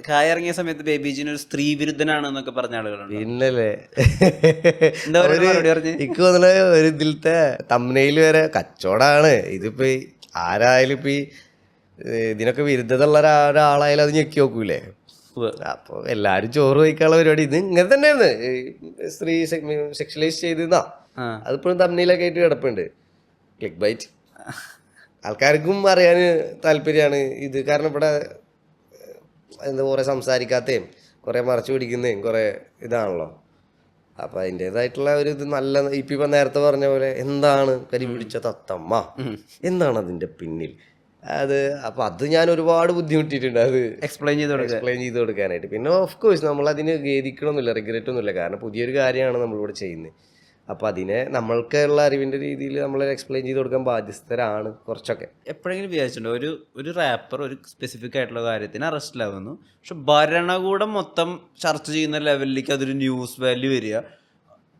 കായ ഇറങ്ങിയ സമയത്ത് ബേബി ജീൻ ഒരു സ്ത്രീ വിരുദ്ധനാണെന്നൊക്കെ പറഞ്ഞ ആളുകളുണ്ട്. പിന്നല്ലേ എന്താ മറുപടി പറഞ്ഞ്? എനിക്ക് തോന്നുന്നത് ഒരു ഇതിലത്തെ തമ്മനയിൽ വരെ കച്ചവടമാണ് ഇതിപ്പോ. ആരായാലും ഇപ്പൊ ഇതിനൊക്കെ വിരുദ്ധതയുള്ള ഒരാളായാലും അത് ഞെക്കി നോക്കൂലേ. അപ്പൊ എല്ലാരും ചോറ് കഴിക്കാനുള്ള പരിപാടി ഇത് ഇങ്ങനെ തന്നെയാണ്. സ്ത്രീ സെക്ഷലൈസ് ചെയ്താ അതിപ്പോഴും തമ്മനയിലൊക്കെ ആയിട്ട് കിടപ്പുണ്ട്. ക്ലിക്ക് ബൈറ്റ് ആൾക്കാർക്കും അറിയാൻ താല്പര്യമാണ് ഇത്. കാരണം ഇവിടെ എന്താ കുറെ സംസാരിക്കാത്തയും കുറെ മറച്ചു പിടിക്കുന്നതും കുറെ ഇതാണല്ലോ. അപ്പൊ അതിൻ്റെതായിട്ടുള്ള ഒരു ഇത് നല്ല ഇപ്പൊ നേരത്തെ പറഞ്ഞ പോലെ എന്താണ് കരി പിടിച്ച തത്തമ്മ, എന്താണ് അതിന്റെ പിന്നിൽ അത്. അപ്പൊ അത് ഞാൻ ഒരുപാട് ബുദ്ധിമുട്ടിയിട്ടുണ്ട് അത് എക്സ്പ്ലെയിൻ ചെയ്ത് കൊടുക്കാനായിട്ട്. പിന്നെ ഓഫ് കോഴ്സ് നമ്മൾ അതിന് ഖേദിക്കണമെന്നില്ല, റിഗ്രറ്റ് ഒന്നുമില്ല. കാരണം പുതിയൊരു കാര്യമാണ് നമ്മളിവിടെ ചെയ്യുന്നത്. അപ്പൊ അതിനെ നമ്മൾക്കുള്ള അറിവിന്റെ രീതിയിൽ നമ്മൾ എക്സ്പ്ലെയിൻ ചെയ്ത് കൊടുക്കാൻ ബാധ്യസ്ഥരാണ് കുറച്ചൊക്കെ. എപ്പോഴെങ്കിലും വിചാരിച്ചിട്ടുണ്ടോ ഒരു റാപ്പർ ഒരു സ്പെസിഫിക് ആയിട്ടുള്ള കാര്യത്തിന് അറസ്റ്റിലാവുന്നു, പക്ഷെ ഭരണകൂടം മൊത്തം ചർച്ച ചെയ്യുന്ന ലെവലിലേക്ക് അതൊരു ന്യൂസ് വാല്യൂ വരിക,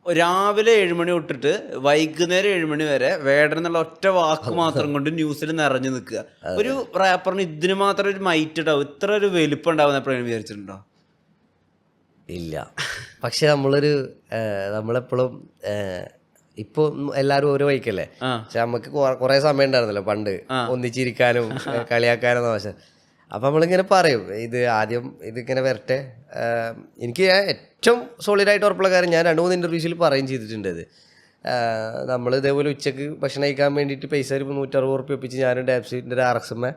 രാവിലെ 7 മണി തൊട്ടിട്ട് വൈകുന്നേരം 7 മണി വരെ വേടൻ എന്നുള്ള ഒറ്റ വാക്ക് മാത്രം കൊണ്ട് ന്യൂസിൽ നിറഞ്ഞു നിൽക്കുക. ഒരു റാപ്പറിന് ഇതിന് മാത്രം ഒരു മൈറ്റ് ഉണ്ടാവും, ഇത്ര ഒരു വലിപ്പം ഉണ്ടാവുന്ന എപ്പോഴെങ്കിലും വിചാരിച്ചിട്ടുണ്ടോ? ഇല്ല. പക്ഷെ നമ്മളെപ്പോഴും ഇപ്പൊ എല്ലാരും ഓരോ വഴിക്കല്ലേ. പക്ഷെ നമുക്ക് കുറെ സമയം ഉണ്ടായിരുന്നല്ലോ പണ്ട് ഒന്നിച്ചിരിക്കാനും കളിയാക്കാനും ആവശ്യം. അപ്പൊ നമ്മളിങ്ങനെ പറയും ആദ്യം ഇതിങ്ങനെ വരട്ടെ. എനിക്ക് ഏറ്റവും സോളിഡായിട്ട് ഉറപ്പുള്ള കാര്യം ഞാൻ 2-3 ഇൻ്റർവ്യൂസിൽ പറയുകയും ചെയ്തിട്ടുണ്ട്. ഇത് നമ്മൾ ഇതേപോലെ ഉച്ചക്ക് ഭക്ഷണം കഴിക്കാൻ വേണ്ടിയിട്ട് പൈസ ഒരു 160 റുപ്യ ഒപ്പിച്ച് ഞാനും ഡാപ്സിൻ്റെ ഒരു RX-മ്മ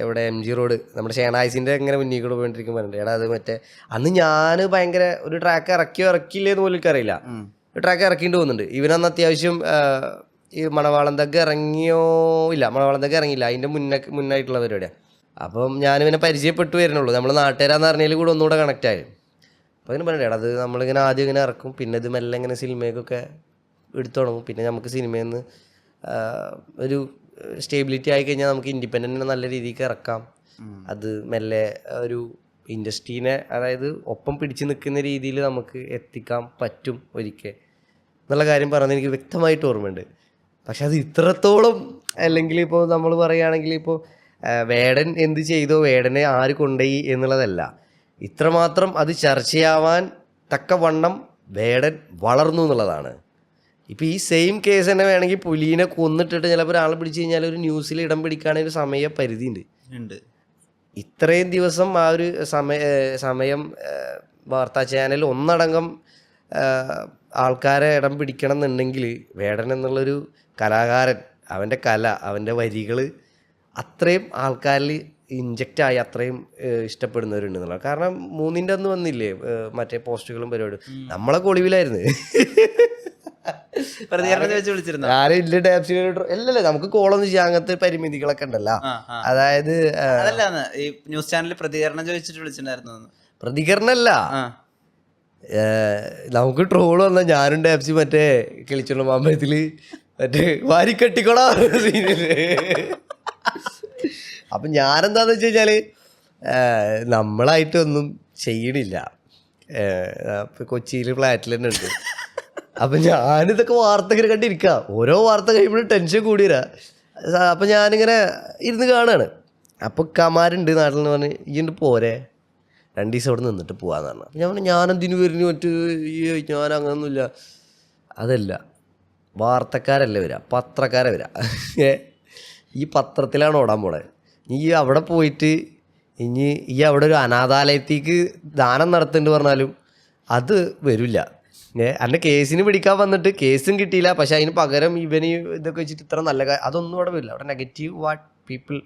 എവിടെ MG റോഡ് നമ്മുടെ ഷേണായിസിൻ്റെ ഇങ്ങനെ മുന്നിൽ കൂടെ പോയിട്ടിരിക്കുമ്പോൾ എടാ അത് മറ്റേ അന്ന് ഞാൻ ഭയങ്കര ഒരു ട്രാക്ക് ഇറക്കിയില്ലേന്ന് പോലും എനിക്കറിയില്ല. ഒരു ട്രാക്ക് ഇറക്കിയിട്ട് പോകുന്നുണ്ട്. ഇവനന്ന് അത്യാവശ്യം ഈ മണവാളം തഗ് ഇറങ്ങിയോ ഇല്ല, മണവാളം തഗ് ഇറങ്ങിയില്ല, അതിൻ്റെ മുന്നായിട്ടുള്ള പരിപാടിയാണ്. അപ്പം ഞാനിവനെ പരിചയപ്പെട്ടു വരുന്നുള്ളൂ. നമ്മൾ നാട്ടുകാരാന്ന് പറഞ്ഞതിൽ കൂടെ ഒന്നുകൂടെ കണക്റ്റ് ആയി. അപ്പോൾ അതിന് പറയണ്ടേ അത് നമ്മളിങ്ങനെ ആദ്യം ഇങ്ങനെ ഇറക്കും, പിന്നെ ഇത് മെല്ലെ ഇങ്ങനെ സിനിമയ്ക്കൊക്കെ എടുത്തു തുടങ്ങും. പിന്നെ നമുക്ക് സിനിമയിൽ നിന്ന് ഒരു സ്റ്റേബിലിറ്റി ആയി കഴിഞ്ഞാൽ നമുക്ക് ഇൻഡിപെൻഡൻറ്റ് നല്ല രീതിക്ക് ഇറക്കാം. അത് മെല്ലെ ഒരു ഇൻഡസ്ട്രീനെ അതായത് ഒപ്പം പിടിച്ച് നിൽക്കുന്ന രീതിയിൽ നമുക്ക് എത്തിക്കാൻ പറ്റും ഒരിക്കൽ എന്നുള്ള കാര്യം പറയുന്നത് എനിക്ക് വ്യക്തമായിട്ട് ഓർമ്മയുണ്ട്. പക്ഷെ അത് ഇത്രത്തോളം അല്ലെങ്കിൽ ഇപ്പോൾ നമ്മൾ പറയുകയാണെങ്കിൽ ഇപ്പോൾ വേടൻ എന്ത് ചെയ്തോ, വേടനെ ആര് കൊണ്ടുപോയി എന്നുള്ളതല്ല, ഇത്രമാത്രം അത് ചർച്ചയാവാൻ തക്കവണ്ണം വേടൻ വളർന്നു എന്നുള്ളതാണ്. ഇപ്പം ഈ സെയിം കേസ് തന്നെ വേണമെങ്കിൽ പുലീനെ കൊന്നിട്ടിട്ട് ചിലപ്പോൾ ഒരാളെ പിടിച്ചു കഴിഞ്ഞാൽ ഒരു ന്യൂസിൽ ഇടം പിടിക്കുകയാണെങ്കിൽ ഒരു സമയ പരിധി ഉണ്ട്. ഇത്രയും ദിവസം ആ ഒരു സമയം വാർത്താ ചാനൽ ഒന്നടങ്കം ആൾക്കാരെ ഇടം പിടിക്കണം എന്നുണ്ടെങ്കിൽ വേടൻ എന്നുള്ളൊരു കലാകാരൻ, അവൻ്റെ കല, അവൻ്റെ വരികൾ അത്രയും ആൾക്കാരിൽ ഇൻജക്റ്റായി അത്രയും ഇഷ്ടപ്പെടുന്നവരുണ്ട് എന്നുള്ളത്. കാരണം 3-ൻ്റെ അന്ന് വന്നില്ലേ മറ്റേ പോസ്റ്റുകളും പരിപാടിയും, നമ്മളെ ഒളിവിലായിരുന്നു. ആരും ഇല്ല ടാപ്സിൽ അല്ലല്ലേ നമുക്ക് കോളൊന്നും ചെയ്യാൻ അങ്ങനത്തെ പരിമിതികളൊക്കെ ഉണ്ടല്ലോ. അതായത് ഈ ന്യൂസ് ചാനലിൽ പ്രതികരണം ചോദിച്ചിട്ട് വിളിച്ചിട്ടുണ്ടായിരുന്നു. പ്രതികരണമല്ല, നമുക്ക് ട്രോള് വന്നാൽ ഞാനും ടാപ്സി മറ്റേ കിളിച്ചുള്ള മാമ്പഴത്തില് മറ്റേ വാരിക്കെട്ടിക്കോളാ സീനില്. അപ്പം ഞാനെന്താന്ന് വെച്ച് കഴിഞ്ഞാൽ നമ്മളായിട്ടൊന്നും ചെയ്യണില്ല. കൊച്ചിയിൽ ഫ്ലാറ്റിൽ തന്നെ ഉണ്ട്. അപ്പം ഞാനിതൊക്കെ വാർത്തകൾ കണ്ടിരിക്കുക, ഓരോ വാർത്ത കഴിയുമ്പോഴും ടെൻഷൻ കൂടിയരാ. അപ്പം ഞാനിങ്ങനെ ഇരുന്ന് കാണുകയാണ്. അപ്പോൾ കമാരുണ്ട് നാട്ടിൽ നിന്ന് പറഞ്ഞ് ഇണ്ട് പോരെ 2 ദിവസം അവിടെ നിന്നിട്ട് പോകാമെന്ന് പറഞ്ഞു. അപ്പം ഞാൻ പറഞ്ഞു ഞാനെന്തിനു വരുന്നു ഞാൻ അങ്ങനൊന്നുമില്ല. അതല്ല, വാർത്തക്കാരല്ല വരിക, പത്രക്കാരെ വരിക. ഈ പത്രത്തിലാണ് ഓടാൻ പോണേ. നീ അവിടെ പോയിട്ട് ഈ അവിടെ ഒരു അനാഥാലയത്തേക്ക് ദാനം നടത്തുന്നുണ്ട് പറഞ്ഞാലും അത് വരില്ല. അന്നെ കേസിന് പിടിക്കാൻ വന്നിട്ട് കേസും കിട്ടിയില്ല, പക്ഷെ അതിന് പകരം ഇവന് ഇതൊക്കെ വെച്ചിട്ട് ഇത്ര നല്ല അതൊന്നും അവിടെ വരില്ല. അവിടെ നെഗറ്റീവ് വാട്ട് പീപ്പിൾ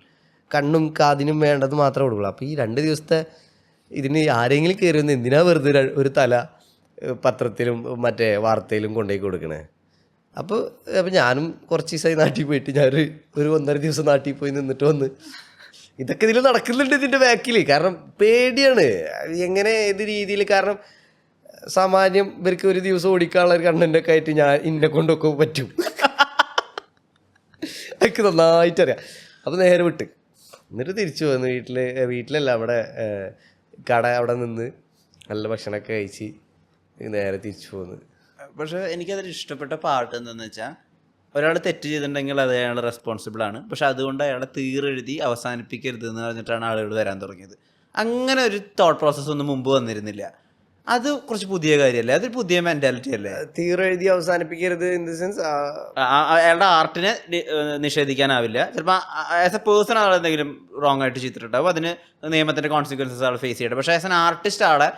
കണ്ണും കാതിനും വേണ്ടത് മാത്രമേ കൊടുക്കുള്ളൂ. അപ്പോൾ ഈ 2 ദിവസത്തെ ഇതിന് ആരെങ്കിലും കയറി വന്ന് എന്തിനാ വെറുതെ ഒരു തല പത്രത്തിലും മറ്റേ വാർത്തയിലും കൊണ്ടുപോയി കൊടുക്കണേ. അപ്പോൾ ഞാനും കുറച്ച് ദിവസമായി നാട്ടിൽ പോയിട്ട് ഒരു 1.5 ദിവസം നാട്ടിൽ പോയി നിന്നിട്ട് വന്ന് ഇതൊക്കെ ഇതിൽ നടക്കുന്നുണ്ട് ഇതിൻ്റെ ബാക്കിൽ. കാരണം പേടിയാണ് എങ്ങനെ ഏത് രീതിയിൽ. കാരണം സാമാന്യം ഇവർക്ക് ഒരു ദിവസം ഓടിക്കാനുള്ള ഒരു കണ്ടൻ്റൊക്കെ ആയിട്ട് ഇന്നെ കൊണ്ടൊക്കെ പറ്റും. എനിക്ക് നന്നായിട്ടറിയാം. അപ്പോൾ നേരെ വിട്ട് എന്നിട്ട് തിരിച്ചു വന്നു വീട്ടിലല്ല അവിടെ കട അവിടെ നിന്ന് നല്ല ഭക്ഷണമൊക്കെ കഴിച്ച് നേരെ തിരിച്ചു പോന്നു. പക്ഷെ എനിക്കതിൽ ഇഷ്ടപ്പെട്ട പാട്ട് എന്താണെന്ന് വെച്ചാൽ, ഒരാൾ തെറ്റ് ചെയ്തിട്ടുണ്ടെങ്കിൽ അത് അയാൾ റെസ്പോൺസിബിൾ ആണ്, പക്ഷെ അതുകൊണ്ട് അയാളെ തീരെഴുതി അവസാനിപ്പിക്കരുത് എന്ന് പറഞ്ഞിട്ടാണ് ആളുകൾ വരാൻ തുടങ്ങിയത്. അങ്ങനെ ഒരു തോട്ട് പ്രോസസ്സ് ഒന്നും മുമ്പ് വന്നിരുന്നില്ല. അത് കുറച്ച് പുതിയ കാര്യമല്ലേ, അതൊരു പുതിയ മെന്റാലിറ്റി അല്ലേ? തീരെ എഴുതി അവസാനിപ്പിക്കരുത് ഇൻ ദ സെൻസ് അയാളുടെ ആർട്ടിനെ നിഷേധിക്കാനാവില്ല. ചിലപ്പോൾ ആസ് എ പേഴ്സൺ ആൾ എന്തെങ്കിലും റോങ് ആയിട്ട് ചെയ്തിട്ടുണ്ടാവും, അതിന് നിയമത്തിന്റെ കോൺസിക്വൻസസ് ആൾ ഫേസ് ചെയ്യട്ടെ. പക്ഷേ ആസ് എൻ ആർട്ടിസ്റ്റ് ആളെ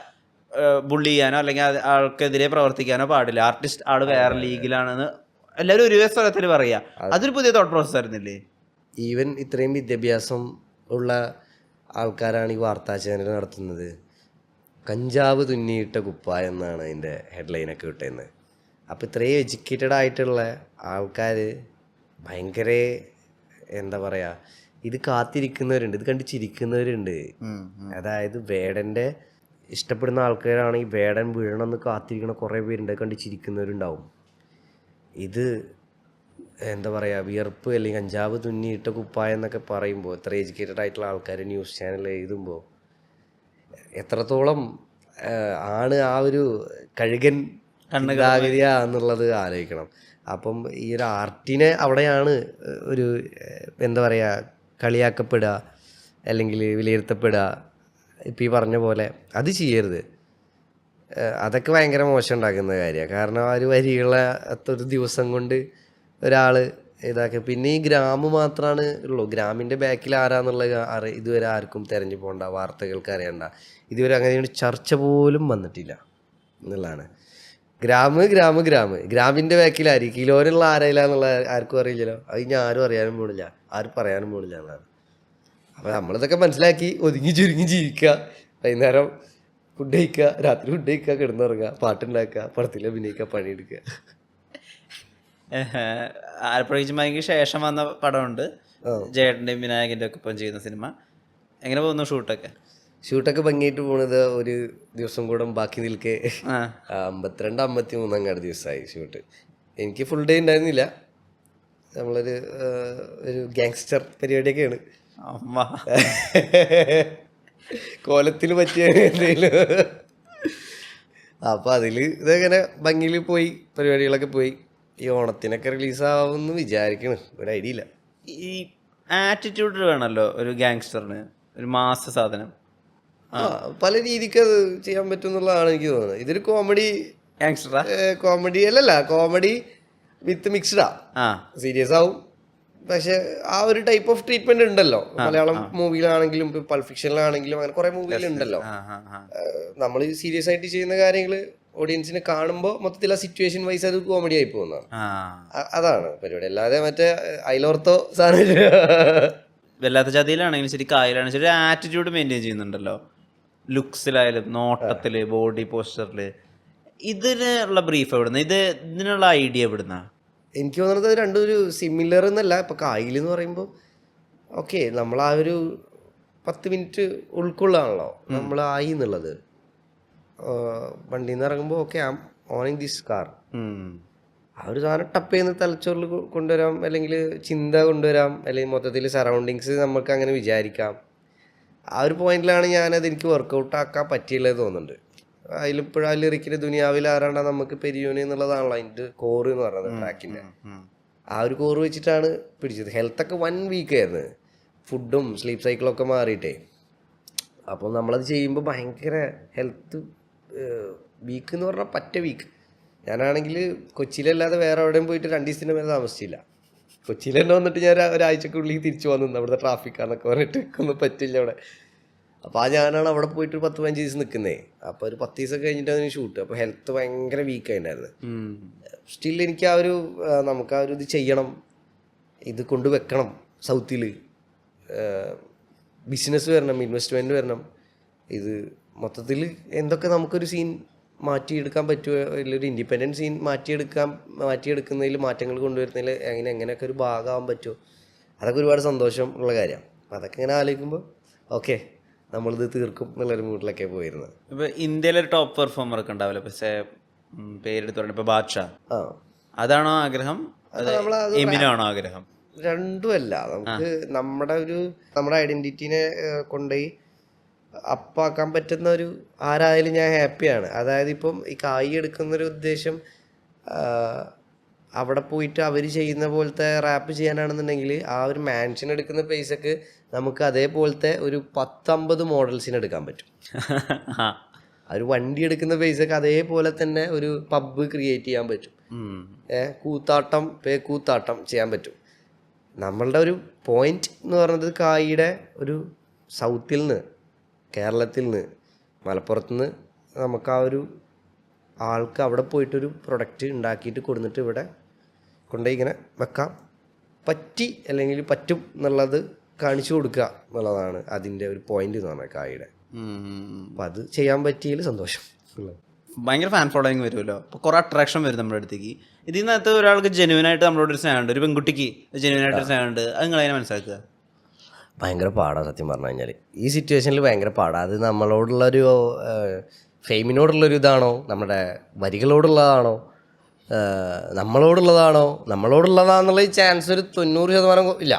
ബുള്ളി ചെയ്യാനോ അല്ലെങ്കിൽ ആൾക്കെതിരെ പ്രവർത്തിക്കാനോ പാടില്ല. ആർട്ടിസ്റ്റ് ആൾ വേറെ ലീഗിലാണെന്ന് എല്ലാവരും ഒരു സ്ഥലത്തിൽ പറയാ. അതൊരു പുതിയ തോട്ട് പ്രോസസ് ആയിരുന്നില്ലേ? ഈവൻ ഇത്രയും വിദ്യാഭ്യാസം ഉള്ള ആൾക്കാരാണ് ഈ വാർത്താ ചാനൽ നടത്തുന്നത്. കഞ്ചാവ് തുന്നിയിട്ട കുപ്പായം എന്നാണ് അതിൻ്റെ ഹെഡ്ലൈനൊക്കെ വിട്ടേന്ന്. അപ്പോൾ ഇത്രയും എഡ്യൂക്കേറ്റഡ് ആയിട്ടുള്ള ആൾക്കാർ ഭയങ്കര എന്താ പറയുക, ഇത് കാത്തിരിക്കുന്നവരുണ്ട്, ഇത് കണ്ട് ചിരിക്കുന്നവരുണ്ട്. അതായത് വേടൻ്റെ ഇഷ്ടപ്പെടുന്ന ആൾക്കാരാണെങ്കിൽ വേടൻ വീഴണമെന്ന് കാത്തിരിക്കണ കുറേ പേരുണ്ട്, കണ്ട് ചിരിക്കുന്നവരുണ്ടാവും. ഇത് എന്താ പറയുക, വിയർപ്പ് അല്ലെങ്കിൽ കഞ്ചാവ് തുന്നിയിട്ട കുപ്പായം എന്നൊക്കെ പറയുമ്പോൾ ഇത്ര എഡ്യൂക്കേറ്റഡ് ആയിട്ടുള്ള ആൾക്കാർ ന്യൂസ് ചാനൽ എഴുതുമ്പോൾ എത്രത്തോളം ആണ് ആ ഒരു കഴുകൻ എന്നുള്ളത് ആലോചിക്കണം. അപ്പം ഈ ഒരു ആർട്ടിനെ അവിടെയാണ് ഒരു എന്താ പറയുക കളിയാക്കപ്പെടുക അല്ലെങ്കിൽ വിലയിരുത്തപ്പെടുക. ഇപ്പം ഈ പറഞ്ഞ പോലെ അത് ചെയ്യരുത്. അതൊക്കെ ഭയങ്കര മോശം ഉണ്ടാക്കുന്ന കാര്യമാണ്. കാരണം ആ ഒരു വരികളെ ഒരു ദിവസം കൊണ്ട് ഒരാൾ ഇതാക്കി. പിന്നെ ഈ ഗ്രാമ് മാത്രമാണ് ഉള്ളൂ. ഗ്രാമിൻ്റെ ബാക്കിൽ ആരാന്നുള്ളത് ഇതുവരെ ആർക്കും തിരഞ്ഞു പോകണ്ട, വാർത്തകൾക്ക് അറിയണ്ട. ഇതുവരെ അങ്ങനെ ചർച്ച പോലും വന്നിട്ടില്ല എന്നുള്ളതാണ്. ഗ്രാമിൻ്റെ ബാക്കിൽ ആര്, കിലോനുള്ള ആരായില്ല എന്നുള്ള ആർക്കും അറിയില്ലല്ലോ. അത് ഇനി ആരും അറിയാനും പോണില്ല, ആരും പറയാനും പോണില്ല എന്നാണ്. അപ്പോൾ നമ്മളിതൊക്കെ മനസ്സിലാക്കി ഒതുങ്ങി ചുരുങ്ങി ജീവിക്കുക. വൈകുന്നേരം ഫുഡ് കഴിക്കുക, രാത്രി ഫുഡ് കഴിക്കുക, കിടന്നുറങ്ങുക, പാട്ടുണ്ടാക്കുക, പടത്തിൽ അഭിനയിക്കുക, പണിയെടുക്കുക. ആലപ്പുഴ ചുമയ്ക്ക് ശേഷം വന്ന പടമുണ്ട്, ജയേട്ടൻ്റെയും വിനായകൻ്റെ ഒക്കെ ഒപ്പം ചെയ്യുന്ന സിനിമ. എങ്ങനെ പോകുന്നു ഷൂട്ടൊക്കെ ഭംഗിയായിട്ട് പോണത്. ഒരു ദിവസം കൂടെ ബാക്കി നിൽക്കെ 52-53 ദിവസമായി ഷൂട്ട്. എനിക്ക് ഫുൾ ഡേ ഉണ്ടായിരുന്നില്ല. നമ്മളൊരു ഗാങ്സ്റ്റർ പരിപാടിയൊക്കെയാണ്. കോലത്തിൽ പറ്റിയ എന്തെങ്കിലും. അപ്പോൾ അതിൽ ഇതങ്ങനെ ഭംഗിയിൽ പോയി, പരിപാടികളൊക്കെ പോയി. ഈ ഓണത്തിനൊക്കെ റിലീസാവുമെന്ന് വിചാരിക്കണം, ഒരു ഐഡിയ ഇല്ല. ഈ ആറ്റിറ്റ്യൂഡ് വേണമല്ലോ ഒരു ഗാങ്സ്റ്ററിന്, ഒരു മാസ് സാധനം. പല രീതിക്ക് അത് ചെയ്യാൻ പറ്റും എന്നുള്ളതാണ് എനിക്ക് തോന്നുന്നത്. ഇതൊരു കോമഡി ഗാങ്സ്റ്ററാ, കോമഡി അല്ലല്ല, കോമഡി വിത്ത് മിക്സ്ഡാ. സീരിയസ് ആവും, പക്ഷെ ആ ഒരു ടൈപ്പ് ഓഫ് ട്രീറ്റ്മെന്റ് ഉണ്ടല്ലോ മലയാളം മൂവിയിലാണെങ്കിലും പൾപ്പ് ഫിക്ഷനിലാണെങ്കിലും അങ്ങനെ കുറെ മൂവിയിലുണ്ടല്ലോ. നമ്മൾ സീരിയസ് ആയിട്ട് ചെയ്യുന്ന കാര്യങ്ങൾ ഓഡിയൻസിനെ കാണുമ്പോൾ മൊത്തത്തിൽ ആ സിറ്റുവേഷൻ വൈസ് അത് കോമഡി ആയി പോകുന്നതാണ്. അതാണ് പരിപാടി. അല്ലാതെ മറ്റേ അയിലോർത്തോ സാധനം വല്ലാത്ത ജാതിയിലാണെങ്കിലും ശരി, കായലാണെങ്കിലും ശരി, ആറ്റിറ്റ്യൂഡ് മെയിൻറ്റെയിൻ ചെയ്യുന്നുണ്ടല്ലോ. ലുക്സിലായാലും നോട്ടത്തില്, ബോഡി പോസ്റ്ററില്. ഇതിനുള്ള ബ്രീഫ് എവിടുന്ന, ഇതിനുള്ള ഐഡിയ എവിടുന്ന? എനിക്ക് തോന്നുന്നത് രണ്ടും ഒരു സിമിലർ എന്നല്ല. ഇപ്പം കായൽ എന്ന് പറയുമ്പോൾ ഓക്കെ, നമ്മൾ ആ ഒരു 10 മിനിറ്റ് ഉൾക്കൊള്ളാണല്ലോ നമ്മൾ ആയി എന്നുള്ളത്. വണ്ടിയിൽ നിന്ന് ഇറങ്ങുമ്പോൾ okay, I am owning this car. ആ ഒരു സാധനം ടപ്പ് ചെയ്യുന്ന തലച്ചോറിൽ കൊണ്ടുവരാം, അല്ലെങ്കിൽ ചിന്ത കൊണ്ടുവരാം, അല്ലെങ്കിൽ മൊത്തത്തിൽ സറൗണ്ടിങ്സ് നമുക്ക് അങ്ങനെ വിചാരിക്കാം. ആ ഒരു പോയിന്റിലാണ് ഞാനത് എനിക്ക് വർക്കൗട്ട് ആക്കാൻ പറ്റിയുള്ളത് തോന്നുന്നുണ്ട്. അതിലിപ്പോഴും ആ ലിറിക്കിന്റെ ദുനിയാവിൽ ആരാണ്ടാ നമുക്ക് പെരിയോന് എന്നുള്ളതാണല്ലോ അതിൻ്റെ കോറ് എന്ന് പറയുന്നത്. ട്രാക്കിൻ്റെ ആ ഒരു കോറ് വെച്ചിട്ടാണ് പിടിച്ചത്. ഹെൽത്തൊക്കെ 1 വീക്കായിരുന്നു, ഫുഡും സ്ലീപ്പ് സൈക്കിളൊക്കെ മാറിയിട്ടേ. അപ്പോൾ നമ്മളത് ചെയ്യുമ്പോൾ ഭയങ്കര ഹെൽത്ത് വീക്ക് എന്ന് പറഞ്ഞാൽ പറ്റ വീക്ക്. ഞാനാണെങ്കിൽ കൊച്ചിയിലല്ലാതെ വേറെ എവിടെയും പോയിട്ട് 2 ദിവസത്തിന് മേലെ താമസിച്ചില്ല. കൊച്ചിയിൽ തന്നെ വന്നിട്ട് ഞാൻ ഒരാഴ്ചക്കുള്ളിൽ തിരിച്ചു വന്നു. അവിടുത്തെ ട്രാഫിക്കാന്നൊക്കെ പറഞ്ഞിട്ട് ഒന്നും പറ്റില്ല അവിടെ. അപ്പോൾ ഞാനാണ് അവിടെ പോയിട്ട് 10-15 ദിവസം നിൽക്കുന്നത്. അപ്പോൾ ഒരു 10 ദിവസം കഴിഞ്ഞിട്ട് അതിന് ഷൂട്ട്. അപ്പോൾ ഹെൽത്ത് ഭയങ്കര വീക്കായിട്ടുണ്ടായിരുന്നു. സ്റ്റിൽ എനിക്ക് ആ ഒരു നമുക്ക് ആ ഒരു ഇത് ചെയ്യണം, ഇത് കൊണ്ടുവെക്കണം, സൗത്തിൽ ബിസിനസ് വരണം, ഇൻവെസ്റ്റ്മെൻറ്റ് വരണം. ഇത് മൊത്തത്തിൽ എന്തൊക്കെ നമുക്കൊരു സീൻ മാറ്റിയെടുക്കാൻ പറ്റുമോ, ഒരു ഇൻഡിപെൻഡൻറ്റ് സീൻ മാറ്റിയെടുക്കുന്നതിൽ മാറ്റങ്ങൾ കൊണ്ടുവരുന്നതിൽ എങ്ങനെയൊക്കെ ഒരു ഭാഗമാകാൻ പറ്റുമോ, അതൊക്കെ ഒരുപാട് സന്തോഷം ഉള്ള കാര്യമാണ്. അപ്പോൾ അതൊക്കെ ഇങ്ങനെ ആലോചിക്കുമ്പോൾ ഓക്കെ, നമ്മളിത് തീർക്കും എന്നുള്ളൊരു മൂഡിലൊക്കെ പോയിരുന്നത്. ഇപ്പോൾ ഇന്ത്യയിലൊരു ടോപ്പ് പെർഫോമർ ഒക്കെ ഉണ്ടാവില്ല, പക്ഷേ പേരെടുത്ത് പറഞ്ഞ ഇപ്പോൾ ബാദ്ഷാ, അതാണോ ആഗ്രഹം, എമിനാണോ ആഗ്രഹം? രണ്ടുമല്ല. നമുക്ക് നമ്മുടെ ഐഡന്റിറ്റിനെ കൊണ്ടുപോയി അപ്പാക്കാൻ പറ്റുന്ന ഒരു ആരായാലും ഞാൻ ഹാപ്പിയാണ്. അതായത് ഇപ്പം ഈ കായ് എടുക്കുന്നൊരു ഉദ്ദേശം അവിടെ പോയിട്ട് അവർ ചെയ്യുന്ന പോലത്തെ റാപ്പ് ചെയ്യാനാണെന്നുണ്ടെങ്കിൽ ആ ഒരു മാൻഷൻ എടുക്കുന്ന പൈസക്ക് നമുക്ക് അതേപോലത്തെ ഒരു 10-50 മോഡൽസിന് എടുക്കാൻ പറ്റും. ആ ഒരു വണ്ടി എടുക്കുന്ന പൈസക്ക് അതേപോലെ തന്നെ ഒരു പബ്ബ് ക്രിയേറ്റ് ചെയ്യാൻ പറ്റും. കൂത്താട്ടം ചെയ്യാൻ പറ്റും. നമ്മളുടെ ഒരു പോയിന്റ് എന്ന് പറയുന്നത് കായിയുടെ ഒരു സൗത്തിൽ നിന്ന്, കേരളത്തിൽ നിന്ന്, മലപ്പുറത്ത് നിന്ന് നമുക്ക് ആ ഒരു ആൾക്ക് അവിടെ പോയിട്ടൊരു പ്രൊഡക്റ്റ് ഉണ്ടാക്കിയിട്ട് കൊടുത്തിട്ട് ഇവിടെ കൊണ്ടുപോയി ഇങ്ങനെ വെക്കാം അല്ലെങ്കിൽ പറ്റും എന്നുള്ളത് കാണിച്ചു കൊടുക്കുക എന്നുള്ളതാണ് അതിൻ്റെ ഒരു പോയിന്റ് എന്ന് പറഞ്ഞാൽ കായിയുടെ. അപ്പം അത് ചെയ്യാൻ പറ്റിയതിൽ സന്തോഷം. ഭയങ്കര ഫാൻ ഫോളോയിങ് വരുമല്ലോ, അപ്പോൾ കുറേ അട്രാക്ഷൻ വരും നമ്മുടെ അടുത്തേക്ക്. ഇതിനകത്ത് ഒരാൾക്ക് ജെന്യുവനായിട്ട് നമ്മളോട് ഒരു സ്നേഹമുണ്ട്, ഒരു പെൺകുട്ടിക്ക് ജെന്യുവനായിട്ടൊരു സ്നേഹമുണ്ട്, അത് നിങ്ങളതിനെ മനസ്സിലാക്കുക? ഭയങ്കര പാടാണ് സത്യം പറഞ്ഞു കഴിഞ്ഞാൽ. ഈ സിറ്റുവേഷനിൽ ഭയങ്കര പാടാണ്. അത് നമ്മളോടുള്ളൊരു ഫെയിമിനോടുള്ളൊരു ഇതാണോ, നമ്മുടെ വരികളോടുള്ളതാണോ, നമ്മളോടുള്ളതാണെന്നുള്ള ചാൻസ് ഒരു 90% ഇല്ല.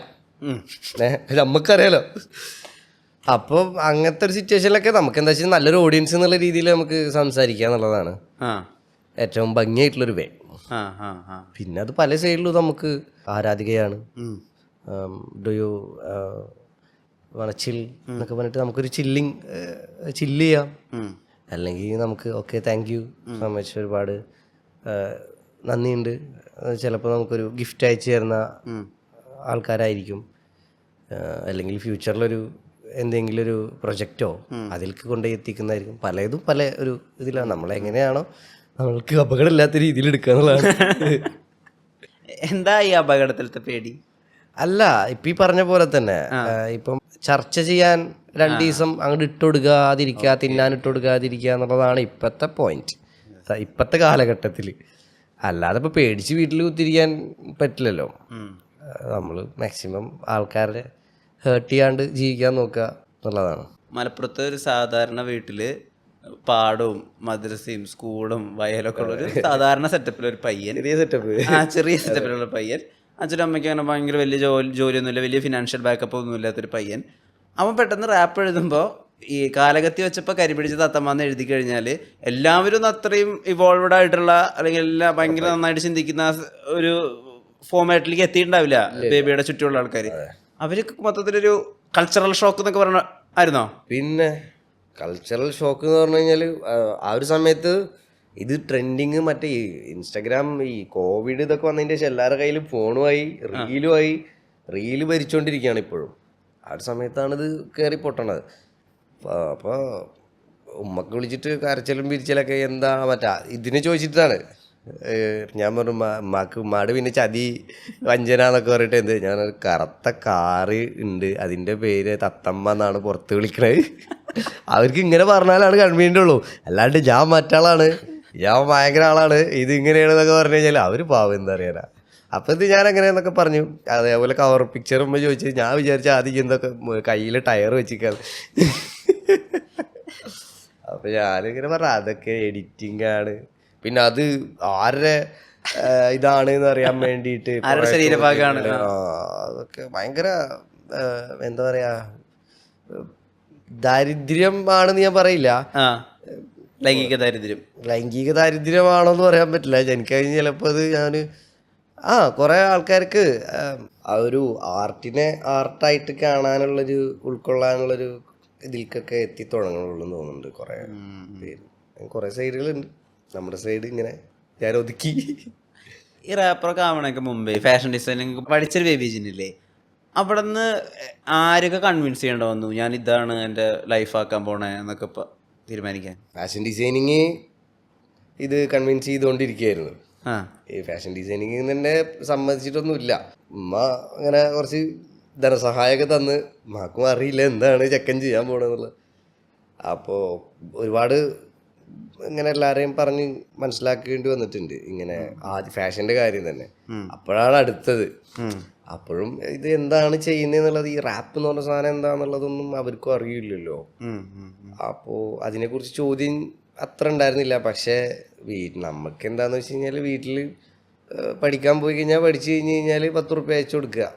നമുക്കറിയാലോ. അപ്പോൾ അങ്ങനത്തെ ഒരു സിറ്റുവേഷനിലൊക്കെ നമുക്ക് എന്താ വെച്ചാൽ നല്ലൊരു ഓഡിയൻസ് എന്നുള്ള രീതിയിൽ നമുക്ക് സംസാരിക്കുക എന്നുള്ളതാണ് ഏറ്റവും ഭംഗിയായിട്ടുള്ളൊരു വേ. പിന്നെ അത് പല സൈഡിലും നമുക്ക് ആരാധികയാണ്. ഡു യു ചിൽ എന്നൊക്കെ പറഞ്ഞിട്ട് നമുക്കൊരു ചില്ല് ചെയ്യാം. അല്ലെങ്കിൽ നമുക്ക് okay thank you so much, ഒരുപാട് നന്ദിയുണ്ട്. ചിലപ്പോൾ നമുക്കൊരു ഗിഫ്റ്റ് അയച്ചു തരുന്ന ആൾക്കാരായിരിക്കും, അല്ലെങ്കിൽ ഫ്യൂച്ചറിലൊരു എന്തെങ്കിലും ഒരു പ്രൊജക്റ്റോ അതിലേക്ക് കൊണ്ടുപോയി എത്തിക്കുന്നതായിരിക്കും. പലതും പല ഒരു ഇതിലാണ്. നമ്മളെങ്ങനെയാണോ നമ്മൾക്ക് അപകടമില്ലാത്ത രീതിയിൽ എടുക്കുക എന്നുള്ളതാണ്. എന്താ ഈ അപകടത്തിലത്തെ പേടി? അല്ല, ഇപ്പം ഈ പറഞ്ഞ പോലെ തന്നെ ഇപ്പം ചർച്ച ചെയ്യാൻ 2 ദിവസം അങ്ങോട്ട് ഇട്ടുകൊടുക്കാതിരിക്കുക, തിന്നാൻ ഇട്ടുകൊടുക്കാതിരിക്കുക എന്നുള്ളതാണ് ഇപ്പോഴത്തെ പോയിന്റ്, ഇപ്പോഴത്തെ കാലഘട്ടത്തിൽ. അല്ലാതെ ഇപ്പോൾ പേടിച്ച് വീട്ടിൽ കുത്തിരിക്കാൻ പറ്റില്ലല്ലോ. നമ്മൾ മാക്സിമം ആൾക്കാരെ ഹേർട്ട് ചെയ്യാണ്ട് ജീവിക്കാൻ നോക്കുക എന്നുള്ളതാണ്. മലപ്പുറത്തെ ഒരു സാധാരണ വീട്ടിൽ പാടവും മദ്രസയും സ്കൂളും വയലൊക്കെ ഉള്ള ഒരു സാധാരണ സെറ്റപ്പിലൊരു പയ്യൻ, ചെറിയ സെറ്റപ്പിലുള്ള പയ്യൻ, അച്ഛനും അമ്മയ്ക്ക് അങ്ങനെ ഭയങ്കര വലിയ ജോലിയൊന്നുമില്ല, വലിയ ഫിനാൻഷ്യൽ ബാക്കപ്പ് ഒന്നും ഇല്ലാത്തൊരു പയ്യൻ. അവൻ പെട്ടെന്ന് റാപ്പ് എഴുതുമ്പോൾ ഈ കാലകത്തി വെച്ചപ്പോൾ കരിപിടിച്ച് തത്തമ്മാന്ന് എഴുതി കഴിഞ്ഞാൽ എല്ലാവരും അത്രയും ഇവോൾവഡ് ആയിട്ടുള്ള അല്ലെങ്കിൽ എല്ലാം ഭയങ്കര നന്നായിട്ട് ചിന്തിക്കുന്ന ഒരു ഫോമാറ്റിലേക്ക് എത്തിയിട്ടുണ്ടാവില്ല ബേബിയുടെ ചുറ്റുമുള്ള ആൾക്കാർ. അവർക്ക് മൊത്തത്തിലൊരു കൾച്ചറൽ ഷോക്ക് എന്നൊക്കെ പറഞ്ഞ ആയിരുന്നോ? പിന്നെ കൾച്ചറൽ ഷോക്ക് എന്ന് പറഞ്ഞു കഴിഞ്ഞാൽ ആ ഒരു സമയത്ത് ഇത് ട്രെൻഡിങ്, മറ്റേ ഈ ഇൻസ്റ്റാഗ്രാം, ഈ കോവിഡ് ഇതൊക്കെ വന്നതിൻ്റെ ശേഷം എല്ലാവരുടെ കയ്യിലും ഫോണുമായി റീല് ഭരിച്ചുകൊണ്ടിരിക്കുകയാണ് ഇപ്പോഴും. ആ ഒരു സമയത്താണിത് കയറി പൊട്ടണത്. അപ്പോൾ ഉമ്മക്ക് വിളിച്ചിട്ട് കരച്ചിലും പിരിച്ചിലൊക്കെ എന്താ മറ്റാ ഇതിനെ ചോദിച്ചിട്ടാണ്. ഞാൻ പറഞ്ഞു ഉമ്മാട് പിന്നെ ചതി വഞ്ചന എന്നൊക്കെ പറഞ്ഞിട്ട് എന്ത്, ഞാനൊരു കറുത്ത കാറ് ഉണ്ട്, അതിൻ്റെ പേര് തത്തമ്മ എന്നാണ് പുറത്ത് വിളിക്കണത്. അവർക്ക് ഇങ്ങനെ പറഞ്ഞാലാണ് കൺവീനിയൻ്റ് ഉള്ളൂ. അല്ലാണ്ട് ഞാൻ മറ്റാളാണ്, ഞാൻ ഭയങ്കര ആളാണ്, ഇതിങ്ങനെയാണെന്നൊക്കെ പറഞ്ഞു കഴിഞ്ഞാൽ അവർ പാവം എന്താ പറയാനാ. അപ്പം ഇത് ഞാൻ എങ്ങനെയാന്നൊക്കെ പറഞ്ഞു. അതേപോലെ കവർ പിക്ചർ ഉമ്മ ചോദിച്ചു. ഞാൻ വിചാരിച്ച ആദ്യം എന്തൊക്കെ കയ്യിൽ ടയർ വെച്ചിരിക്കാണ്. അപ്പം ഞാനിങ്ങനെ പറഞ്ഞു അതൊക്കെ എഡിറ്റിംഗ് ആണ്, പിന്നെ അത് ആരുടെ ഇതാണ് എന്ന് അറിയാൻ വേണ്ടിയിട്ട് അതൊക്കെ ഭയങ്കര എന്താ പറയാ ദാരിദ്ര്യം ആണെന്ന് ഞാൻ പറയില്ല. ലൈംഗിക ദാരിദ്ര്യമാണോന്ന് പറയാൻ പറ്റില്ല. എനിക്ക് കഴിഞ്ഞ് ചിലപ്പോൾ അത് ഞാൻ കുറേ ആൾക്കാർക്ക് ആ ഒരു ആർട്ടിനെ ആർട്ടായിട്ട് കാണാനുള്ളൊരു ഉൾക്കൊള്ളാനുള്ളൊരു ഇതിൽക്കൊക്കെ എത്തി തുടങ്ങുള്ളൂ എന്ന് തോന്നുന്നുണ്ട് കുറേ പേര്. കുറേ സൈഡുകളുണ്ട്. നമ്മുടെ സൈഡ് ഇങ്ങനെ ഞാൻ ഒതുക്കി. ഈ റാപ്പറൊക്കെ ആവണൊക്കെ മുമ്പേ ഫാഷൻ ഡിസൈനിങ് പഠിച്ചൊരു ബേബീജിനില്ലേ, അവിടെ നിന്ന് ആരൊക്കെ കൺവിൻസ് ചെയ്യേണ്ട വന്നു ഞാൻ ഇതാണ് എൻ്റെ ലൈഫാക്കാൻ പോണേ എന്നൊക്കെ തീരുമാനിക്കാൻ? ഫാഷൻ ഡിസൈനിങ് ഇത് കൺവിൻസ് ചെയ്തുകൊണ്ടിരിക്കുകയായിരുന്നു. ഈ ഫാഷൻ ഡിസൈനിങ് തന്നെ സമ്മതിച്ചിട്ടൊന്നുമില്ല. ഉമ്മ അങ്ങനെ കുറച്ച് ധനസഹായമൊക്കെ തന്ന്, ഉമ്മാക്കും അറിയില്ല എന്താണ് ചെക്കൻ ചെയ്യാൻ പോകണമെന്നുള്ളത്. അപ്പോൾ ഒരുപാട് ഇങ്ങനെ എല്ലാവരെയും പറഞ്ഞ് മനസ്സിലാക്കേണ്ടി വന്നിട്ടുണ്ട് ഇങ്ങനെ ആദ്യ ഫാഷൻ്റെ കാര്യം തന്നെ. അപ്പോഴാണ് അടുത്തത്. അപ്പോഴും ഇത് എന്താണ് ചെയ്യുന്നതെന്നുള്ളത്, ഈ റാപ്പ് എന്ന് പറഞ്ഞ സാധനം എന്താണെന്നുള്ളതൊന്നും അവർക്കും അറിയില്ലല്ലോ. അപ്പോൾ അതിനെക്കുറിച്ച് ചോദ്യം അത്ര ഉണ്ടായിരുന്നില്ല. പക്ഷേ നമുക്ക് എന്താണെന്ന് വെച്ച് കഴിഞ്ഞാൽ വീട്ടിൽ പഠിക്കാൻ പോയി കഴിഞ്ഞാൽ പഠിച്ചു കഴിഞ്ഞ് കഴിഞ്ഞാൽ 10 റുപ്യ അയച്ചു കൊടുക്കുക,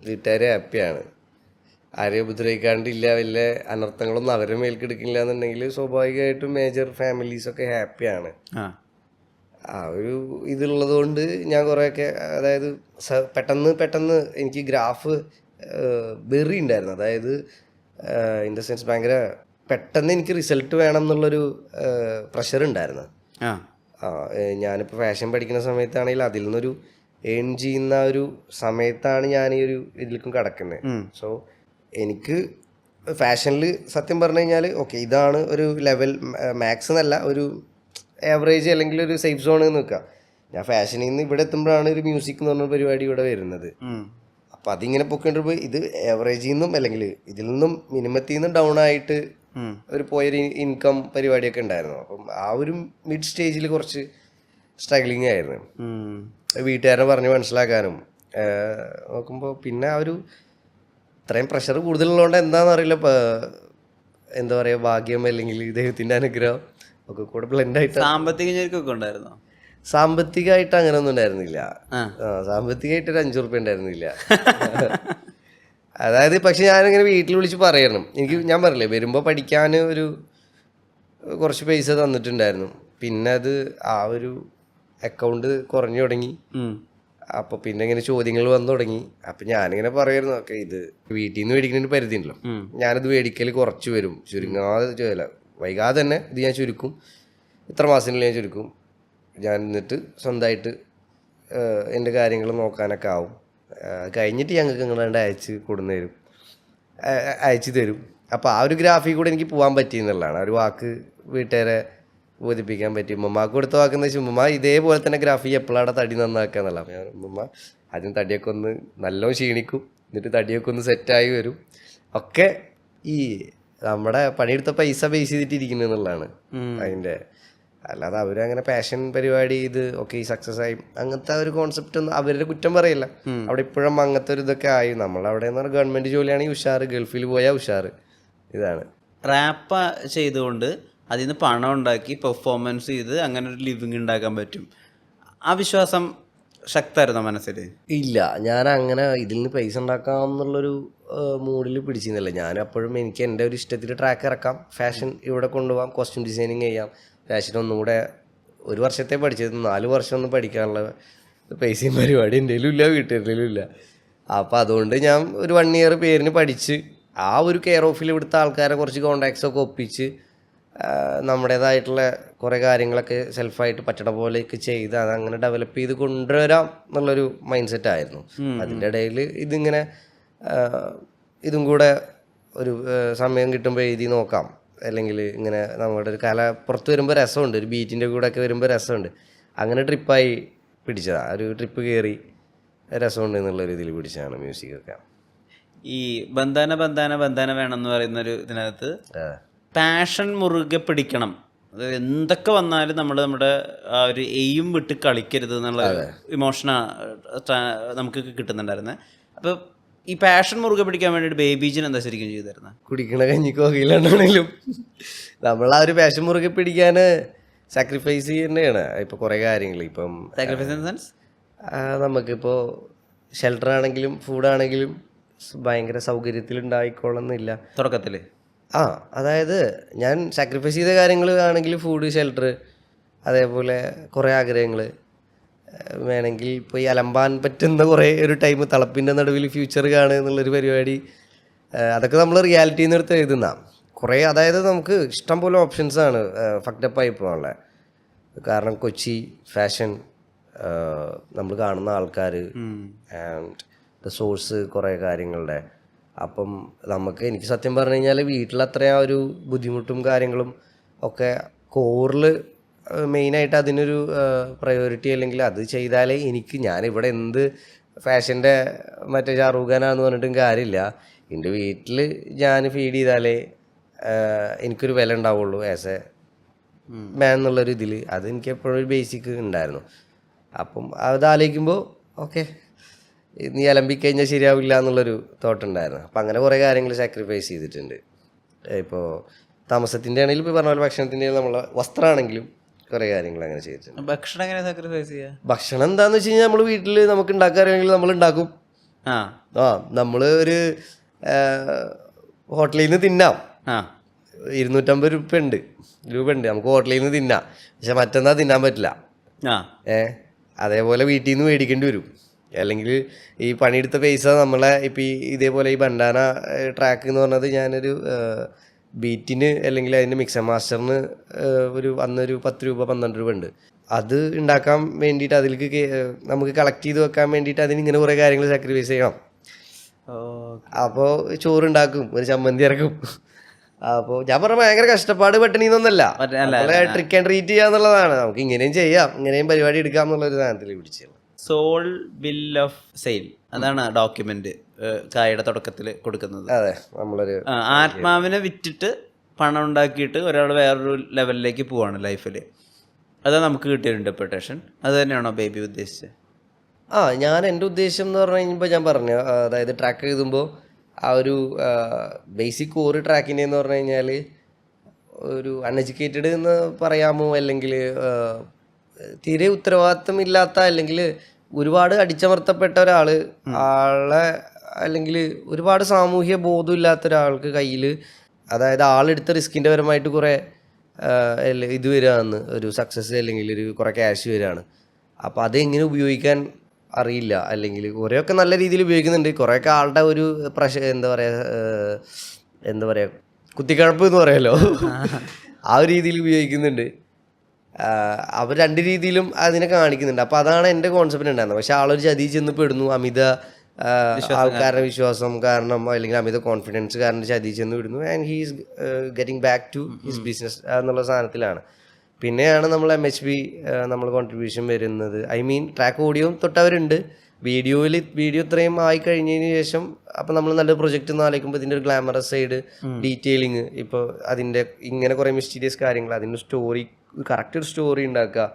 വീട്ടുകാർ ഹാപ്പിയാണ്. ആരെയും ഉപദ്രവിക്കാണ്ടില്ല, വലിയ അനർത്ഥങ്ങളൊന്നും അവരെ മേൽക്കെടുക്കില്ല എന്നുണ്ടെങ്കിൽ സ്വാഭാവികമായിട്ടും മേജർ ഫാമിലീസൊക്കെ ഹാപ്പിയാണ്. ആ ഒരു ഇതുള്ളത് കൊണ്ട് ഞാൻ കുറേയൊക്കെ അതായത് പെട്ടെന്ന് എനിക്ക് ഗ്രാഫ് വെറി ഉണ്ടായിരുന്നു. അതായത് ഇൻ ദ സെൻസ് ഭയങ്കര പെട്ടെന്ന് എനിക്ക് റിസൾട്ട് വേണം എന്നുള്ളൊരു പ്രഷർ ഉണ്ടായിരുന്നു. ഞാനിപ്പോൾ ഫാഷൻ പഠിക്കുന്ന സമയത്താണെങ്കിൽ അതിൽ നിന്നൊരു ഏൺ ചെയ്യുന്ന ഒരു സമയത്താണ് ഞാൻ ഈ ഒരു ഇതിലേക്കും കിടക്കുന്നത്. സോ എനിക്ക് ഫാഷനിൽ സത്യം പറഞ്ഞു കഴിഞ്ഞാൽ ഓക്കെ ഇതാണ് ഒരു ലെവൽ, മാക്സ് എന്നല്ല ഒരു ആവറേജ് അല്ലെങ്കിൽ ഒരു സേഫ് സോൺ എന്ന് വെക്കാം. ഞാൻ ഫാഷനിൽ നിന്ന് ഇവിടെ എത്തുമ്പോഴാണ് ഒരു മ്യൂസിക് എന്ന് പറഞ്ഞ പരിപാടി ഇവിടെ വരുന്നത്. അപ്പം അതിങ്ങനെ പൊക്കേണ്ടപ്പോൾ ഇത് ആവറേജിൽ നിന്നും അല്ലെങ്കിൽ ഇതിൽ നിന്നും മിനിമത്തിൽ നിന്നും ഡൗൺ ആയിട്ട് ഒരു പോയൊരു ഇൻകം പരിപാടിയൊക്കെ ഉണ്ടായിരുന്നു. അപ്പം ആ ഒരു മിഡ് സ്റ്റേജിൽ കുറച്ച് സ്ട്രഗ്ലിങ് ആയിരുന്നു. വീട്ടുകാരെ പറഞ്ഞ് മനസ്സിലാക്കാനും നോക്കുമ്പോൾ പിന്നെ ആ ഒരു ഇത്രയും പ്രഷർ കൂടുതലുള്ളതുകൊണ്ട് എന്താണെന്ന് അറിയില്ല, എന്താ പറയുക, ഭാഗ്യം അല്ലെങ്കിൽ ദൈവത്തിൻ്റെ അനുഗ്രഹം ഒക്കെ കൂടെ ബ്ലെൻഡായിട്ട്. സാമ്പത്തികമായിട്ട് അങ്ങനെ ഒന്നും ഉണ്ടായിരുന്നില്ല. സാമ്പത്തികമായിട്ട് ഒരു 5 ഉറുപ്പ്യ ഉണ്ടായിരുന്നില്ല. അതായത് പക്ഷെ ഞാനിങ്ങനെ വീട്ടിൽ വിളിച്ച് പറയണം, എനിക്ക് ഞാൻ പറഞ്ഞില്ലേ വരുമ്പോൾ പഠിക്കാൻ ഒരു കുറച്ച് പൈസ തന്നിട്ടുണ്ടായിരുന്നു. പിന്നെ അത് ആ ഒരു അക്കൗണ്ട് കുറഞ്ഞു തുടങ്ങി. അപ്പോൾ പിന്നെ ഇങ്ങനെ ചോദ്യങ്ങൾ വന്നു തുടങ്ങി. അപ്പം ഞാനിങ്ങനെ പറയുമായിരുന്നു, ഓക്കെ ഇത് വീട്ടിൽ നിന്ന് മേടിക്കുന്നതിന് പരിധി ഉണ്ടല്ലോ, ഞാനത് മേടിക്കൽ കുറച്ച് വരും, ചുരുങ്ങാതെ വൈകാതെ തന്നെ ഇത് ഞാൻ ചുരുക്കും, ഇത്ര മാസത്തിനുള്ളിൽ ഞാൻ ചുരുക്കും, ഞാൻ എന്നിട്ട് സ്വന്തമായിട്ട് എൻ്റെ കാര്യങ്ങൾ നോക്കാനൊക്കെ ആവും, കഴിഞ്ഞിട്ട് ഞങ്ങൾക്ക് ഇങ്ങോട്ട് അയച്ചു തരും. അപ്പോൾ ആ ഒരു ഗ്രാഫിൽ കൂടെ എനിക്ക് പോകാൻ പറ്റിയെന്നുള്ളതാണ്. ആ ഒരു വാക്ക് വീട്ടുകാരെ ബോധിപ്പിക്കാൻ പറ്റി. ഉമ്മമാക്ക് കൊടുത്ത വാക്കെന്ന് വെച്ചാൽ ഉമ്മ ഇതേപോലെ തന്നെ ഗ്രാഫി എപ്പോഴാണ് തടി നന്നാക്കുക എന്നുള്ള. അപ്പോൾ ഞാൻ ഉമ്മ ആദ്യം തടിയൊക്കെ ഒന്ന് നല്ലോണം ക്ഷീണിക്കും, എന്നിട്ട് തടിയൊക്കെ ഒന്ന് സെറ്റായി വരും. ഒക്കെ ഈ നമ്മുടെ പണിയെടുത്ത പൈസ ബേസ് ചെയ്തിട്ടിരിക്കുന്നു എന്നുള്ളതാണ് അതിൻ്റെ. അല്ലാതെ അവരങ്ങനെ പാഷൻ പരിപാടി ഇത് ഒക്കെ ഈ സക്സസ് ആയി അങ്ങനത്തെ ഒരു കോൺസെപ്റ്റ് ഒന്നും അവരുടെ കുറ്റം പറയില്ല. അവിടെ ഇപ്പോഴും അങ്ങനത്തെ ഒരു ഇതൊക്കെ ആയി. നമ്മളവിടെ എന്ന് പറഞ്ഞാൽ ഗവൺമെൻറ് ജോലിയാണെങ്കിൽ ഉഷാറ്, ഗൾഫിൽ പോയാൽ ഉഷാറ്. ഇതാണ് റാപ്പ് ചെയ്തുകൊണ്ട് അതിൽ നിന്ന് പണം ഉണ്ടാക്കി പെർഫോമൻസ് ചെയ്ത് അങ്ങനെ ഒരു ലിവിങ് ഉണ്ടാക്കാൻ പറ്റും. ആ വിശ്വാസം ശക്തമായിരുന്നോ മനസ്സിൽ? ഇല്ല, ഞാൻ അങ്ങനെ ഇതിൽ നിന്ന് പൈസ ഉണ്ടാക്കാം എന്നുള്ളൊരു മൂഡിൽ പിടിച്ചിരുന്നില്ല. ഞാൻ അപ്പോഴും എനിക്ക് എൻ്റെ ഒരു ഇഷ്ടത്തിൽ ട്രാക്ക് ഇറക്കാം, ഫാഷൻ ഇവിടെ കൊണ്ടുപോകാം, കോസ്റ്റ്യൂം ഡിസൈനിങ് ചെയ്യാം. ഫാഷൻ ഒന്നും കൂടെ 1 വർഷത്തെ പഠിച്ചത് 4 വർഷം ഒന്നും പഠിക്കാനുള്ള പൈസയും പരിപാടി എൻ്റെ ഇല്ല, വീട്ടുകാരിലും ഇല്ല. അപ്പോൾ അതുകൊണ്ട് ഞാൻ ഒരു 1 ഇയർ പേരിന് പഠിച്ച് ആ ഒരു കെയർ ഓഫിൽ ഇവിടുത്തെ ആൾക്കാരെ കുറച്ച് കോണ്ടാക്ട്സൊക്കെ ഒപ്പിച്ച് നമ്മുടേതായിട്ടുള്ള കുറേ കാര്യങ്ങളൊക്കെ സെൽഫായിട്ട് പറ്റണ പോലെയൊക്കെ ചെയ്ത് അതങ്ങനെ ഡെവലപ്പ് ചെയ്ത് കൊണ്ടുവരാം എന്നുള്ളൊരു മൈൻഡ് സെറ്റായിരുന്നു. അതിൻ്റെ ഇടയിൽ ഇതിങ്ങനെ ഇതും കൂടെ ഒരു സമയം കിട്ടുമ്പോൾ എഴുതി നോക്കാം, അല്ലെങ്കിൽ ഇങ്ങനെ നമ്മുടെ ഒരു കല പുറത്ത് വരുമ്പോൾ രസമുണ്ട്, ഒരു ബീറ്റിൻ്റെ കൂടെ ഒക്കെ വരുമ്പോൾ രസമുണ്ട്. അങ്ങനെ ട്രിപ്പായി പിടിച്ചതാണ്, ഒരു ട്രിപ്പ് കയറി രസമുണ്ട് എന്നുള്ളൊരു ഇതിൽ പിടിച്ചതാണ് മ്യൂസിക്കൊക്കെ. ഈ ബന്ധാന ബന്ധാന ബന്ധാന വേണമെന്ന് പറയുന്നൊരു ഇതിനകത്ത് പാഷൻ മുറുകെ പിടിക്കണം, അത് എന്തൊക്കെ വന്നാലും നമ്മൾ നമ്മുടെ ആ ഒരു എയിം വിട്ട് കളിക്കരുത് എന്നുള്ള ഇമോഷനാണ് നമുക്ക് കിട്ടുന്നുണ്ടായിരുന്നത്. അപ്പോൾ ഈ പാഷൻ മുറുകെ പിടിക്കാൻ വേണ്ടിയിട്ട് ബേബീജിന് എന്താ ശരിക്കും ചെയ്തിരുന്നത്? കുടിക്കണ കഞ്ഞിക്കോ കീഴാണെങ്കിലും നമ്മൾ ആ ഒരു പാഷൻ മുറുകെ പിടിക്കാൻ സാക്രിഫൈസ് ചെയ്യേണ്ടതാണ്. ഇപ്പോൾ കുറേ കാര്യങ്ങൾ ഇപ്പം സാക്രിഫൈസ് ഇൻ ദ സെൻസ് നമുക്കിപ്പോൾ ഷെൽട്ടർ ആണെങ്കിലും ഫുഡാണെങ്കിലും ഭയങ്കര സൗകര്യത്തിലുണ്ടായിക്കോളന്നില്ല തുടക്കത്തിൽ. അതായത് ഞാൻ സാക്രിഫൈസ് ചെയ്ത കാര്യങ്ങൾ ആണെങ്കിൽ ഫുഡ്, ഷെൽട്ടർ, അതേപോലെ കുറേ ആഗ്രഹങ്ങൾ വേണമെങ്കിൽ ഇപ്പോൾ ഈ അലമ്പാൻ പറ്റുന്ന കുറേ ഒരു ടൈം തളപ്പിൻ്റെ നടുവിൽ ഫ്യൂച്ചർ കാണുക എന്നുള്ളൊരു പരിപാടി, അതൊക്കെ നമ്മൾ റിയാലിറ്റിയിൽ നിന്ന് എടുത്ത് എഴുതുന്ന കുറേ. അതായത് നമുക്ക് ഇഷ്ടം പോലെ ഓപ്ഷൻസാണ് ഫക്ഡപ്പായി പോകാനുള്ളത്. കാരണം കൊച്ചി ഫാഷൻ, നമ്മൾ കാണുന്ന ആൾക്കാർ ആൻഡ് ദ സോഴ്സ് കുറേ കാര്യങ്ങളുടെ. അപ്പം എനിക്ക് സത്യം പറഞ്ഞു കഴിഞ്ഞാൽ വീട്ടിലത്രയും ഒരു ബുദ്ധിമുട്ടും കാര്യങ്ങളും ഒക്കെ കോറിൽ മെയിനായിട്ട് അതിനൊരു പ്രയോറിറ്റി, അല്ലെങ്കിൽ അത് ചെയ്താലേ ഞാനിവിടെ എന്ത് ഫാഷൻ്റെ മറ്റേ ഷാറൂഖ് ഖാനാന്ന് പറഞ്ഞിട്ടും കാര്യമില്ല, എൻ്റെ വീട്ടിൽ ഞാൻ ഫീഡ് ചെയ്താലേ എനിക്കൊരു വില ഉണ്ടാവുള്ളൂ ആസ് എ മാൻ എന്നുള്ളൊരു ഇതിൽ. അത് എനിക്ക് എപ്പോഴും ഒരു ബേസിക് ഉണ്ടായിരുന്നു. അപ്പം അത് ആലോചിക്കുമ്പോൾ ഓക്കെ നീ അലമ്പിക്കഴിഞ്ഞാൽ ശരിയാവില്ല എന്നുള്ളൊരു തോട്ടുണ്ടായിരുന്നു. അപ്പം അങ്ങനെ കുറേ കാര്യങ്ങൾ സാക്രിഫൈസ് ചെയ്തിട്ടുണ്ട്. ഇപ്പോൾ താമസത്തിൻ്റെ ആണെങ്കിലും ഇപ്പോൾ പറഞ്ഞ പോലെ ഭക്ഷണത്തിൻ്റെ നമ്മൾ വസ്ത്രമാണെങ്കിലും കുറേ കാര്യങ്ങൾ അങ്ങനെ ചെയ്തിട്ടുണ്ട്. ഭക്ഷണം എങ്ങനെ സാക്രിഫൈസ് ചെയ്യുക? ഭക്ഷണം എന്താണെന്ന് വെച്ച് കഴിഞ്ഞാൽ നമ്മൾ വീട്ടിൽ നമുക്ക് ഉണ്ടാക്കാറില്ലെങ്കിൽ നമ്മൾ ഉണ്ടാക്കും. നമ്മൾ ഒരു ഹോട്ടലിൽ നിന്ന് തിന്നാം, 250 രൂപ ഉണ്ട് നമുക്ക് ഹോട്ടലിൽ നിന്ന് തിന്നാം, പക്ഷെ മറ്റന്നാൾ തിന്നാൻ പറ്റില്ല. ആ അതേപോലെ വീട്ടിൽ നിന്ന് മേടിക്കേണ്ടി വരും. അല്ലെങ്കിൽ ഈ പണിയെടുത്ത പൈസ നമ്മളെ ഇപ്പം ഇതേപോലെ ഈ ബണ്ടാന ട്രാക്ക് എന്ന് പറഞ്ഞത് ഞാനൊരു ബീറ്റിന് അല്ലെങ്കിൽ അതിൻ്റെ മിക്സർ മാസ്റ്ററിന് അന്നൊരു 10 രൂപ 12 രൂപ ഉണ്ട്. അത് ഉണ്ടാക്കാൻ വേണ്ടിയിട്ട് അതിലേക്ക് നമുക്ക് കളക്ട് ചെയ്ത് വെക്കാൻ വേണ്ടിയിട്ട് അതിന് ഇങ്ങനെ കുറേ കാര്യങ്ങൾ സാക്രിഫൈസ് ചെയ്യണം. അപ്പോൾ ചോറുണ്ടാക്കും, ഒരു ചമ്മന്തി ഇറക്കും. അപ്പോൾ ഞാൻ പറഞ്ഞ ഭയങ്കര കഷ്ടപ്പാട് പട്ടിണിന്നൊന്നല്ല, ട്രിക്ക് ആൻഡ് ട്രീറ്റ് ചെയ്യാന്നുള്ളതാണ്. നമുക്ക് ഇങ്ങനെയും ചെയ്യാം, ഇങ്ങനെയും പരിപാടി എടുക്കാം എന്നുള്ളൊരു സാധനത്തിൽ പിടിച്ചത്. സോൾ ബിൽ ഓഫ് സെയിൽ, അതാണ് ഡോക്യുമെന്റ് കായുടെ തുടക്കത്തിൽ കൊടുക്കുന്നത്. അതെ, നമ്മളൊരു ആത്മാവിനെ വിറ്റിട്ട് പണം ഉണ്ടാക്കിയിട്ട് ഒരാൾ വേറൊരു ലെവലിലേക്ക് പോവാണ് ലൈഫിൽ. അതാണ് നമുക്ക് കിട്ടിയ ഇന്റർപ്രിട്ടേഷൻ. അത് തന്നെയാണോ ബേബി ഉദ്ദേശിച്ചത്? ഞാൻ എൻ്റെ ഉദ്ദേശം എന്ന് പറഞ്ഞു കഴിഞ്ഞപ്പോൾ ഞാൻ പറഞ്ഞു, അതായത് ട്രാക്ക് എഴുതുമ്പോൾ ആ ഒരു ബേസിക് കോറ് ട്രാക്കിൻ്റെ എന്ന് പറഞ്ഞു കഴിഞ്ഞാൽ ഒരു അൺഎഡ്യൂക്കേറ്റഡ് എന്ന് പറയാമോ, അല്ലെങ്കിൽ തീരെ ഉത്തരവാദിത്തം ഇല്ലാത്ത, അല്ലെങ്കിൽ ഒരുപാട് അടിച്ചമർത്തപ്പെട്ട ആളെ, അല്ലെങ്കിൽ ഒരുപാട് സാമൂഹ്യ ബോധം ഇല്ലാത്ത ഒരാൾക്ക് കയ്യിൽ, അതായത് ആളെടുത്ത റിസ്കിൻ്റെ പരമായിട്ട് കുറേ ഇത് വരികയാണ്, ഒരു സക്സസ് അല്ലെങ്കിൽ ഒരു കുറേ ക്യാഷ് വരികയാണ്. അപ്പോൾ അതെങ്ങനെ ഉപയോഗിക്കാൻ അറിയില്ല, അല്ലെങ്കിൽ കുറേയൊക്കെ നല്ല രീതിയിൽ ഉപയോഗിക്കുന്നുണ്ട്, കുറേയൊക്കെ ആളുടെ ഒരു എന്താ പറയുക കുത്തിക്കഴപ്പ് എന്ന് പറയുമല്ലോ, ആ ഒരു രീതിയിൽ ഉപയോഗിക്കുന്നുണ്ട്. അവർ 2 രീതിയിലും അതിനെ കാണിക്കുന്നുണ്ട്. അപ്പോൾ അതാണ് എൻ്റെ കോൺസെപ്റ്റ് ഉണ്ടായിരുന്നത്. പക്ഷെ ആളൊരു ചതി ചെന്ന് പെടുന്നു, അമിത ആൾക്കാരുടെ വിശ്വാസം കാരണം അല്ലെങ്കിൽ അമിത കോൺഫിഡൻസ് കാരണം ചതി ചെന്ന് വിടുന്നു. And he is getting back to his business എന്നുള്ള സാധനത്തിലാണ്. പിന്നെയാണ് നമ്മൾ MHB നമ്മൾ കോൺട്രിബ്യൂഷൻ വരുന്നത്. ഐ മീൻ ട്രാക്ക് ഓഡിയോയും തൊട്ടവരുണ്ട്. വീഡിയോ ഇത്രയും ആയി കഴിഞ്ഞതിന് ശേഷം അപ്പം നമ്മൾ നല്ല പ്രൊജക്റ്റ് എന്ന് ആലോചിക്കുമ്പോൾ ഇതിൻ്റെ ഒരു ഗ്ലാമറസ് സൈഡ്, ഡീറ്റെയിലിങ്, ഇപ്പോൾ അതിൻ്റെ ഇങ്ങനെ കുറേ മിസ്റ്റീരിയസ് കാര്യങ്ങൾ, അതിൻ്റെ സ്റ്റോറി, കറക്റ്റ് ഒരു സ്റ്റോറി ഉണ്ടാക്കുക,